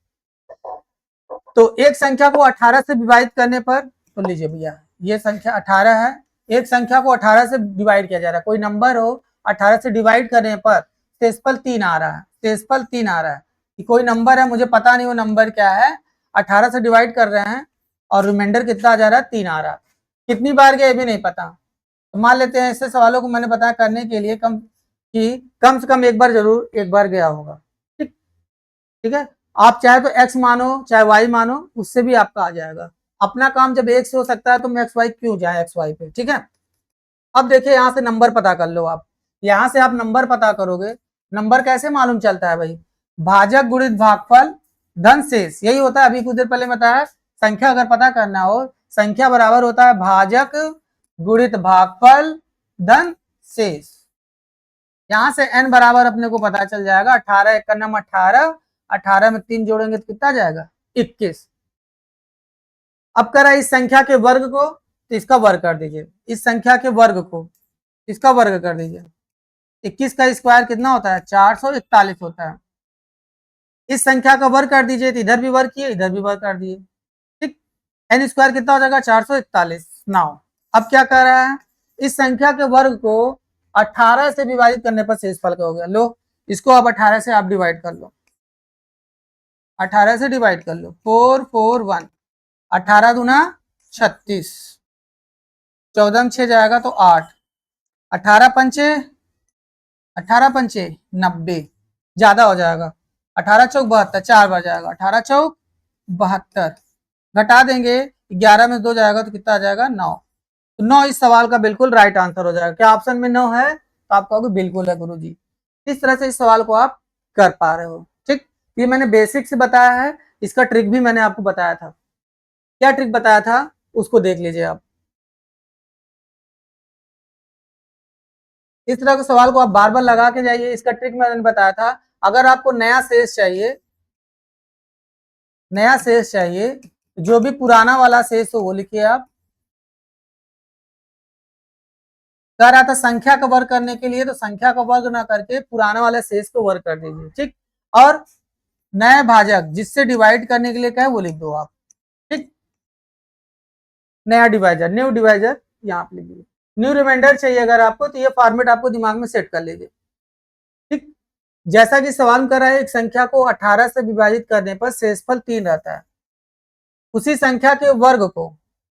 तो एक संख्या को 18 से विभाजित करने पर, तो लीजिए भैया ये संख्या 18 है, एक संख्या को 18 से डिवाइड किया जा रहा है, कोई नंबर हो 18 से डिवाइड करने पर शेषफल 3 आ रहा है, शेषफल 3 आ रहा है कि कोई नंबर है, मुझे पता नहीं वो नंबर क्या है, 18 से डिवाइड कर रहे हैं और रिमाइंडर कितना आ जा रहा है, 3 आ रहा है। कितनी बार गया ये भी नहीं पता, तो मान लेते हैं ऐसे सवालों को मैंने बताया करने के लिए कम से कम एक बार जरूर एक बार गया होगा। ठीक, ठीक है, आप चाहे तो x मानो चाहे y मानो, उससे भी आपका आ जाएगा। अपना काम जब एक से हो सकता है तो मैं xy क्यों जाए xy पे। ठीक है, अब देखिए यहां से नंबर पता कर लो आप, यहां से आप नंबर पता करोगे। नंबर कैसे मालूम चलता है भाई, भाजक गुणित भागफल धन शेष, यही होता है। अभी कुछ देर पहले बताया, संख्या अगर पता करना हो, संख्या बराबर होता है भाजक गुणित भागफल धन शेष। यहां से n बराबर अपने को पता चल जाएगा, 18 एक का नाम 18, 18 में 3 जोड़ेंगे तो कितना जाएगा 21। अब करा इस संख्या के वर्ग को, तो इसका वर्ग कर दीजिए, इस संख्या के वर्ग को इसका वर्ग कर दीजिए। 21 का स्क्वायर कितना होता है, 441 होता है। इस संख्या का वर्ग कर दीजिए, तो इधर भी वर्ग किए इधर भी वर्ग कर दिए। ठीक, एन स्क्वायर कितना हो जाएगा 441। नाउ अब क्या कर रहा है, इस संख्या के वर्ग को 18 से विभाजित करने पर शेषफल क्या हो गया। लो इसको अब 18 से आप डिवाइड कर लो, 18 से डिवाइड कर लो, 441, 18 दूना 36, 14 में 6 जाएगा तो 8, 18 पंचे 90, ज्यादा हो जाएगा, 18 चौक 72, 4 बार जाएगा, 18 चौक 72, घटा देंगे 11 में 2 जाएगा तो कितना आ जाएगा 9। तो 9 इस सवाल का बिल्कुल राइट आंसर हो जाएगा। क्या ऑप्शन में 9 है, तो आप कहोगे बिल्कुल है गुरुजी। इस तरह से इस सवाल को आप कर पा रहे हो। ठीक, ये मैंने बेसिक से बताया है, इसका ट्रिक भी मैंने आपको बताया था। क्या ट्रिक बताया था उसको देख लीजिए आप। इस तरह के सवाल को आप बार बार लगा के जाइए। इसका ट्रिक मैंने बताया था, अगर आपको नया शेष चाहिए, नया शेष चाहिए, जो भी पुराना वाला शेष हो वो लिखिए आप। कह रहा था संख्या का वर्ग करने के लिए, तो संख्या का वर्ग ना करके पुराना वाले शेष को वर्ग कर दीजिए। ठीक, और नए भाजक जिससे डिवाइड करने के लिए कहे वो लिख दो आप। ठीक, नया डिवाइजर, न्यू डिवाइजर यहाँ पे लिख दीजिए। न्यू रिमाइंडर चाहिए अगर आपको, तो ये फॉर्मेट आपको दिमाग में सेट कर लीजिए। ठीक, जैसा कि सवाल कर रहा है, एक संख्या को 18 से विभाजित करने पर शेषफल 3 रहता है, उसी संख्या के वर्ग को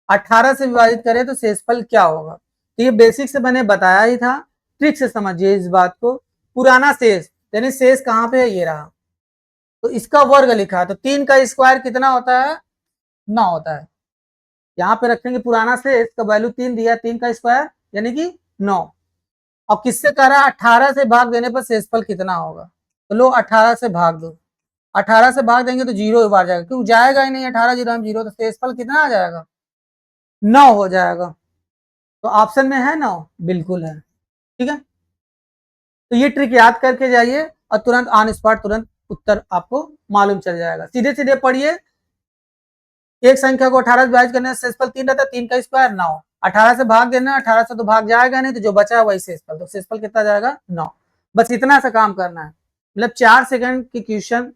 18 से विभाजित करें तो शेषफल क्या होगा। तो ये बेसिक से मैंने बताया ही था, ट्रिक से समझिए इस बात को। पुराना शेष यानी शेष कहाँ पे है, ये रहा, तो इसका वर्ग लिखा है, तो 3 का स्क्वायर कितना होता है 9 होता है। यहाँ पे रखेंगे पुराना शेष का वैल्यू 3 दिया, 3 का स्क्वायर यानी कि 9। और किससे कह रहा है 18 से भाग देने पर शेषफल कितना होगा, तो लो 18 से भाग दो, 18 से भाग देंगे तो 0 बार जाएगा, क्यों जाएगा ही नहीं, 18 0 में 0, तो शेषफल कितना आ जाएगा 9 हो जाएगा। तो ऑप्शन में है 9, बिल्कुल है। ठीक है, तो ये ट्रिक याद करके जाइए और तुरंत ऑन स्पॉट तुरंत उत्तर आपको मालूम चल जाएगा। सीधे सीधे पढ़िए, एक संख्या को 18 से विभाजित करने से शेषफल 3 रहता है, 3 का स्क्वायर 9, 18 से भाग देना, 18 से तो भाग जाएगा नहीं, तो जो बचा है वही शेषफल, तो शेषफल कितना जाएगा 9। बस इतना सा काम करना है, मतलब 4 सेकंड की क्वेश्चन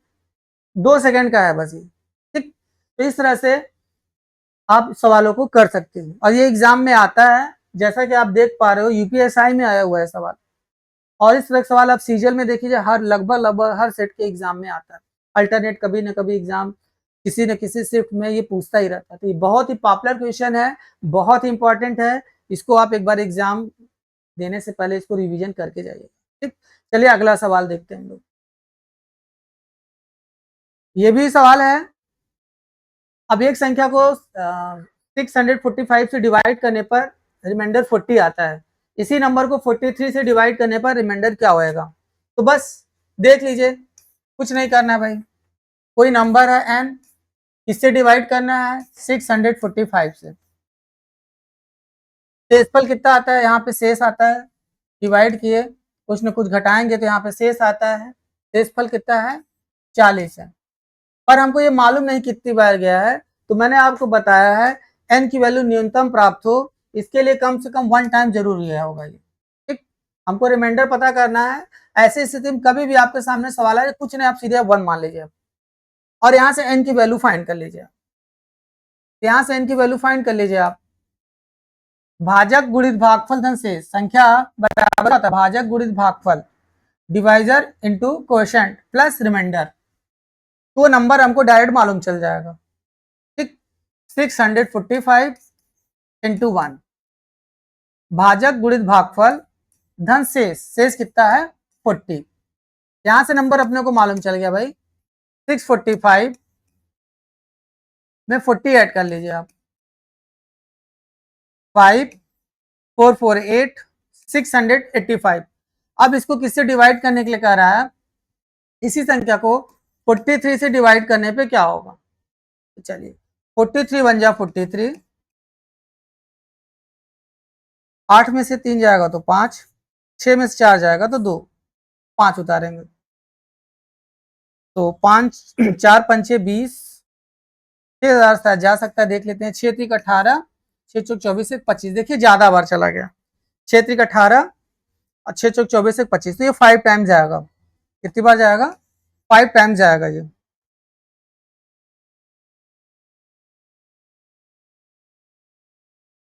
2 सेकंड का है बस ये। ठीक, तो इस तरह से आप सवालों को कर सकते हो, और ये एग्जाम में आता है, जैसा कि आप देख पा रहे हो यूपीएसआई में आया हुआ है सवाल, और इस तरह के सवाल आप सीजीएल में देखिए, हर लगभग हर सेट के एग्जाम में आता है। अल्टरनेट कभी न कभी एग्जाम किसी न किसी शिफ्ट में ये पूछता ही रहता है। तो ये बहुत ही पॉपुलर क्वेश्चन है, बहुत ही इंपॉर्टेंट है, इसको आप एक बार एग्जाम देने से पहले इसको रिवीजन करके जाइए। ठीक, चलिए अगला सवाल देखते हैं हम लोग। ये भी सवाल है, अब एक संख्या को 645 से डिवाइड करने पर रिमाइंडर 40 आता है, इसी नंबर को 43 से डिवाइड करने पर रिमाइंडर क्या होएगा। तो बस देख लीजिए, कुछ नहीं करना है भाई, कोई नंबर है n, किससे डिवाइड करना है 645 से। शेषफल कितना आता है, यहाँ पे शेष आता है, डिवाइड किए कुछ न कुछ घटाएंगे तो यहाँ पे शेष आता है, शेषफल कितना है 40 है। पर हमको ये मालूम नहीं कितनी बार गया है, तो मैंने आपको बताया है n की वैल्यू न्यूनतम प्राप्त हो इसके लिए कम से कम 1 टाइम जरूर लिया होगा ये, ठीक। हमको रिमाइंडर पता करना है। ऐसी स्थिति में कभी भी आपके सामने सवाल है, कुछ नहीं आप सीधे 1 मान लीजिए और यहाँ से n की वैल्यू फाइंड कर लीजिए, यहाँ से n की वैल्यू फाइंड कर लीजिए आप। भाजक गुणित भागफल धन शेष संख्या बराबर होता है भाजक गुणित भागफल divisor into quotient plus remainder, तो नंबर हमको डायरेक्ट मालूम चल जाएगा, ठीक। 645 इंटू 1 भाजक गुणित भागफल धन शेष, शेष कितना है 40, यहां से नंबर अपने को मालूम चल गया भाई। 645 में 40 ऐड कर लीजिए आप, 5 4 4 8 685। अब इसको किससे डिवाइड करने के लिए कह रहा है, इसी संख्या को 43 से डिवाइड करने पे क्या होगा, तो चलिए 43 बन जा 43, 8 में से 3 जाएगा तो 5, 6 में से 4 जाएगा तो 2, 5 उतारेंगे तो 5 4 पंचे 20, 6000 जा सकता है, देख लेते हैं। 6 3 18, 6 चौक 24 से 25, देखिए ज्यादा बार चला गया, 6 3 18 और 6 चौक 24 से 25, तो ये 5 टाइम जाएगा। कितनी बार जाएगा 5 टाइम जाएगा ये।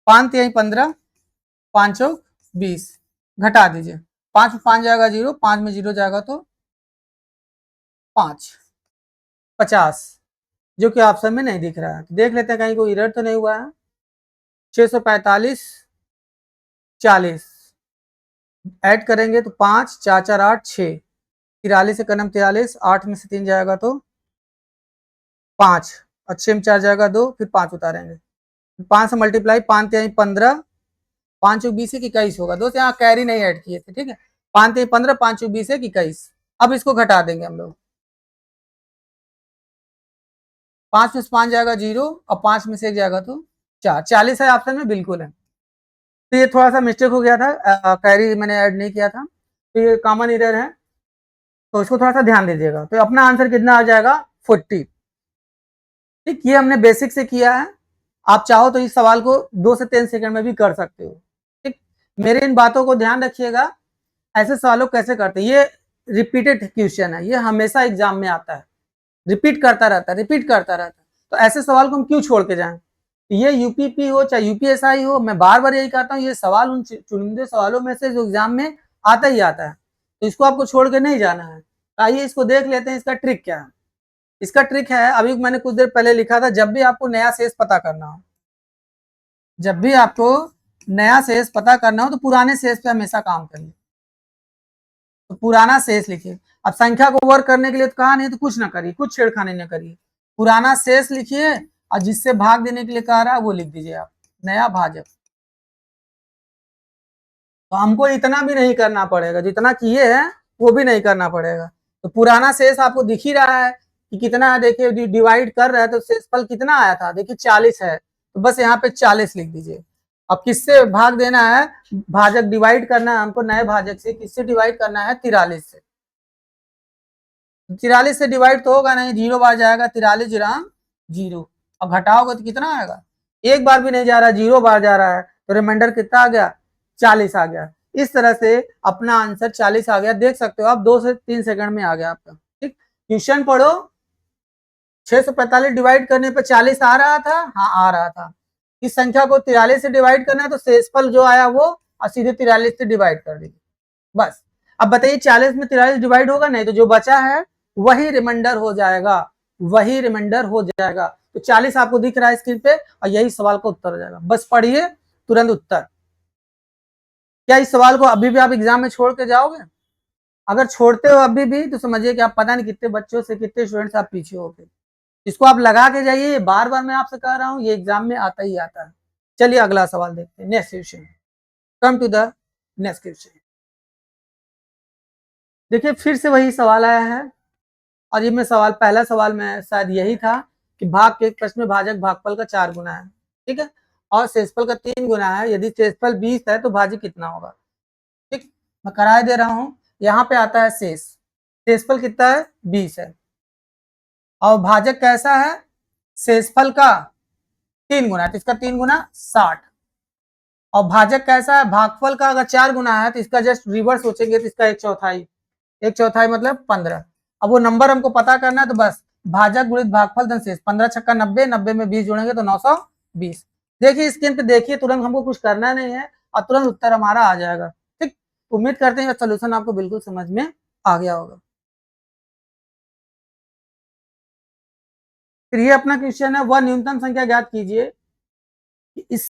5 3 15, 5 चौक 20, घटा दीजिए, 5 में 5 जाएगा 0, 5 में 0 जाएगा तो 5, 50, जो कि ऑप्शन में नहीं दिख रहा है, तो देख लेते हैं कहीं कोई एरर तो नहीं हुआ है। 645 40 ऐड करेंगे तो 5 4 4 8 6, 43 से कदम 43, 8 में से 3 जाएगा तो 5 और 6 में 4 जाएगा 2, फिर 5 उतारेंगे, 5 से मल्टीप्लाई, 5 3 15, 5 चौक 20 21 होगा, दोस्त यहाँ कैरी नहीं ऐड किए थे, ठीक है। 5 3 15, 5 चौक 20 21, अब इसको घटा देंगे हम लोग, 5 में से 5 जाएगा 0 और 5 में से 1 जाएगा तो 4, 40 है ऑप्शन में, बिल्कुल है। तो ये थोड़ा सा मिस्टेक हो गया था, कैरी मैंने ऐड नहीं किया था, तो ये कॉमन एरर है, तो इसको थोड़ा सा ध्यान दीजिएगा। तो अपना आंसर कितना आ जाएगा 40, ठीक। ये हमने बेसिक से किया है, आप चाहो तो इस सवाल को 2 से 3 सेकंड में भी कर सकते हो, ठीक। मेरे इन बातों को ध्यान रखिएगा, ऐसे सवालों कैसे करते हैं, ये रिपीटेड क्वेश्चन है, ये हमेशा एग्जाम में आता है, रिपीट करता रहता है, रिपीट करता रहता है, तो ऐसे सवाल को हम क्यों छोड़ के जाएं। ये यूपीपी हो चाहे यूपीएसआई हो, मैं बार बार यही कहता हूँ, ये सवाल उन चुनिंदे सवालों में से जो एग्जाम में आता ही आता है, तो इसको आपको छोड़ के नहीं जाना है। आइए इसको देख लेते हैं, इसका ट्रिक क्या है। इसका ट्रिक है, अभी मैंने कुछ देर पहले लिखा था, जब भी आपको नया शेष पता करना हो, जब भी आपको नया शेष पता करना हो तो पुराने शेष पे हमेशा काम करिए, तो पुराना शेष लिखिए। अब संख्या को वर्क करने के लिए तो कहा नहीं, तो कुछ ना करिए, कुछ छेड़खानी ना करिए, पुराना शेष लिखिए और जिससे भाग देने के लिए कह रहा है वो लिख दीजिए आप, नया भाजक। तो हमको इतना भी नहीं करना पड़ेगा, जितना किए हैं वो भी नहीं करना पड़ेगा, तो पुराना शेष आपको दिख ही रहा है कि कितना है, देखिए डिवाइड कर रहा है तो शेषफल कितना आया था, देखिए 40 है, तो बस यहाँ पे 40 लिख दीजिए। अब किससे भाग देना है, भाजक डिवाइड करना है हमको नए भाजक से, किससे डिवाइड करना है 43 से। 43 से डिवाइड तो होगा नहीं, 0 बार जाएगा, 43 जीरो 0, अब घटाओगे तो कितना आएगा, एक बार भी नहीं जा रहा, 0 बार जा रहा है, तो रिमाइंडर कितना आ गया 40 आ गया। इस तरह से अपना आंसर 40 आ गया, देख सकते हो आप 2 से 3 सेकंड में आ गया आपका, ठीक। क्वेश्चन पढ़ो, 645 डिवाइड करने पर 40 आ रहा था, हाँ आ रहा था। इस संख्या को 43 से डिवाइड करना है तो शेषफल जो आया वो और सीधे 43 से डिवाइड कर दीजिए, बस। अब बताइए 40 में 43 डिवाइड होगा नहीं, तो जो बचा है वही रिमाइंडर हो जाएगा, वही रिमाइंडर हो जाएगा। तो 40 आपको दिख रहा है स्क्रीन पे और यही सवाल का उत्तर हो जाएगा, बस पढ़िए तुरंत उत्तर। क्या इस सवाल को अभी भी आप एग्जाम में छोड़ के जाओगे, अगर छोड़ते हो अभी भी तो समझिए कि आप पता नहीं कितने बच्चों से, कितने स्टूडेंट्स आप पीछे हो गए। इसको आप लगा के जाइए, बार बार मैं आपसे कह रहा हूँ, ये एग्जाम में आता ही आता है। चलिए अगला सवाल देखते हैं, next question, come to the next question. देखिए फिर से वही सवाल आया है और ये में सवाल, पहला सवाल में शायद यही था कि भाग के एक प्रश्न में भाजक भागफल का 4 गुना है, ठीक है, और शेषफल का 3 गुना है। यदि शेषफल 20 है तो भाज्य कितना होगा? ठीक, मैं कराए दे रहा हूं। यहाँ पे आता है शेषफल कितना है? 20 है, और भाजक कैसा है? शेषफल का 3 गुना, तो इसका 3 गुना 60। और भाजक कैसा है? भागफल का अगर 4 गुना है तो इसका जस्ट रिवर्स सोचेंगे तो इसका 1/4, 1/4 मतलब 15। अब वो नंबर हमको पता करना है, तो बस भाजक गुणित भागफल धन शेष, 15 छक्का 90, 90 में 20 जोड़ेंगे तो 920। देखिए स्क्रीन पे, देखिए तुरंत, हमको कुछ करना नहीं है और तुरंत उत्तर हमारा आ जाएगा। ठीक, उम्मीद करते हैं सोल्यूशन आपको बिल्कुल समझ में आ गया होगा। फिर ये अपना क्वेश्चन है, वह न्यूनतम संख्या ज्ञात कीजिए इस